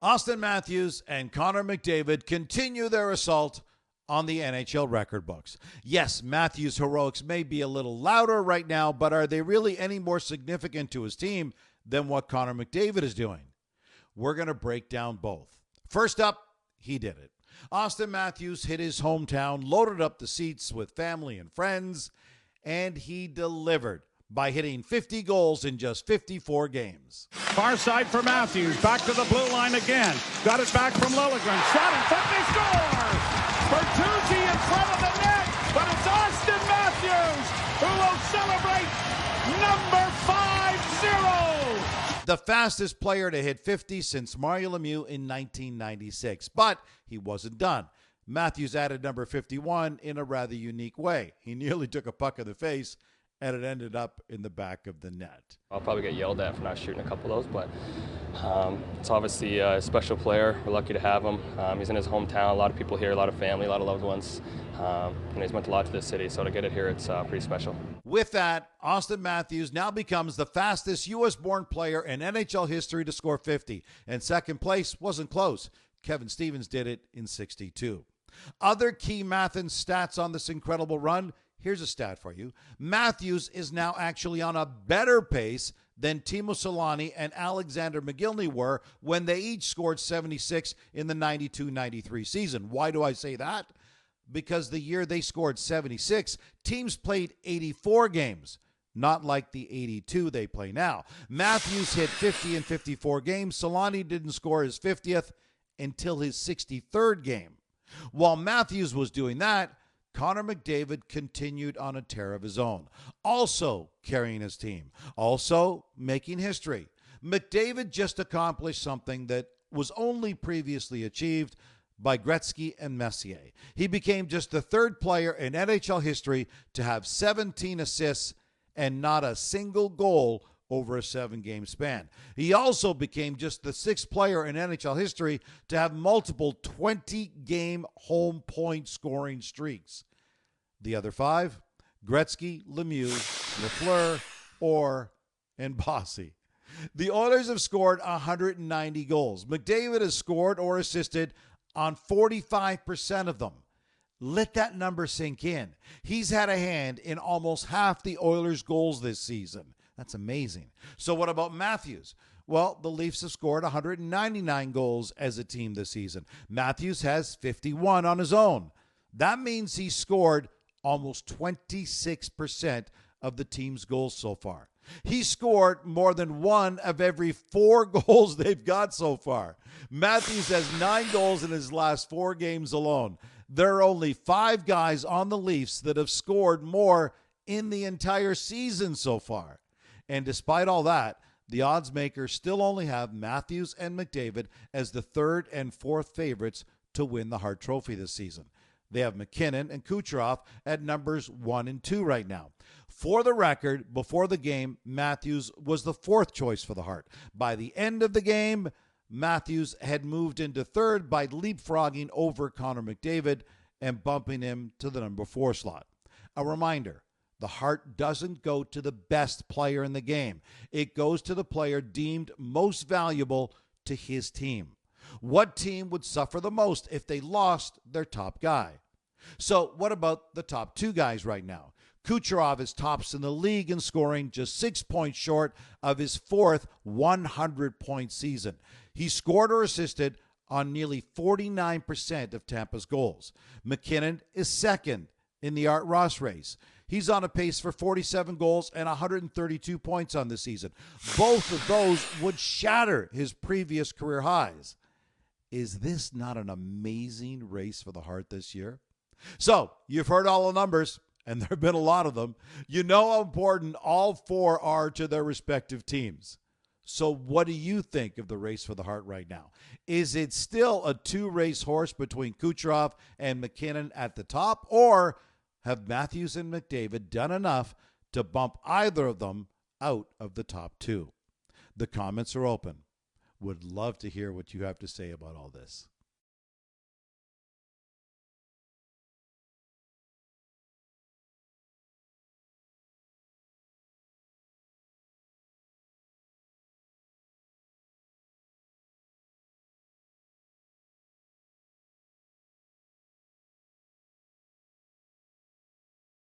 Austin Matthews and Connor McDavid continue their assault on the NHL record books. Yes, Matthews' heroics may be a little louder right now, but are they really any more significant to his team than what Connor McDavid is doing? We're going to break down both. First up, he did it. Austin Matthews hit his hometown, loaded up the seats with family and friends, and he delivered by hitting 50 goals in just 54 games. Far side for Matthews, back to the blue line again. Got it back from Liljegren. Shot in front, they score! Bertuzzi in front of the net, but it's Austin Matthews who will celebrate number 5-0. The fastest player to hit 50 since Mario Lemieux in 1996. But he wasn't done. Matthews added number 51 in a rather unique way. He nearly took a puck in the face, and it ended up in the back of the net. I'll probably get yelled at for not shooting a couple of those, but it's obviously a special player. We're lucky to have him. He's in his hometown, a lot of people here, a lot of family, a lot of loved ones. He's meant a lot to this city, so to get it here, it's pretty special. With that, Austin Matthews now becomes the fastest U.S.-born player in NHL history to score 50, and second place wasn't close. Kevin Stevens did it in 62. Other key math and stats on this incredible run. Here's a stat for you. Matthews is now actually on a better pace than Timo Solani and Alexander McGillney were when they each scored 76 in the 92-93 season. Why do I say that? Because the year they scored 76, teams played 84 games, not like the 82 they play now. Matthews hit 50 in 54 games. Solani didn't score his 50th until his 63rd game. While Matthews was doing that, Connor McDavid continued on a tear of his own, also carrying his team, also making history. McDavid just accomplished something that was only previously achieved by Gretzky and Messier. He became just the third player in NHL history to have 17 assists and not a single goal over a 7-game span. He also became just the sixth player in NHL history to have multiple 20-game home point scoring streaks. The other 5, Gretzky, Lemieux, Lafleur, Orr, and Bossy. The Oilers have scored 190 goals. McDavid has scored or assisted on 45% of them. Let that number sink in. He's had a hand in almost half the Oilers' goals this season. That's amazing. So what about Matthews? Well, the Leafs have scored 199 goals as a team this season. Matthews has 51 on his own. That means he scored almost 26% of the team's goals so far. He scored more than one of every 4 goals they've got so far. Matthews has 9 goals in his last 4 games alone. There are only 5 guys on the Leafs that have scored more in the entire season so far. And despite all that, the odds makers still only have Matthews and McDavid as the 3rd and 4th favorites to win the Hart Trophy this season. They have McKinnon and Kucherov at numbers 1 and 2 right now. For the record, before the game, Matthews was the 4th choice for the Hart. By the end of the game, Matthews had moved into 3rd by leapfrogging over Connor McDavid and bumping him to the number 4 slot. A reminder, the Hart doesn't go to the best player in the game. It goes to the player deemed most valuable to his team. What team would suffer the most if they lost their top guy? So what about the top 2 guys right now? Kucherov is tops in the league in scoring, just 6 points short of his 4th 100-point season. He scored or assisted on nearly 49% of Tampa's goals. McKinnon is 2nd in the Art Ross race. He's on a pace for 47 goals and 132 points on the season. Both of those would shatter his previous career highs. Is this not an amazing race for the Hart this year? So, you've heard all the numbers, and there have been a lot of them. You know how important all 4 are to their respective teams. So what do you think of the race for the Hart right now? Is it still a 2-race horse between Kucherov and McKinnon at the top, or have Matthews and McDavid done enough to bump either of them out of the top 2? The comments are open. Would love to hear what you have to say about all this.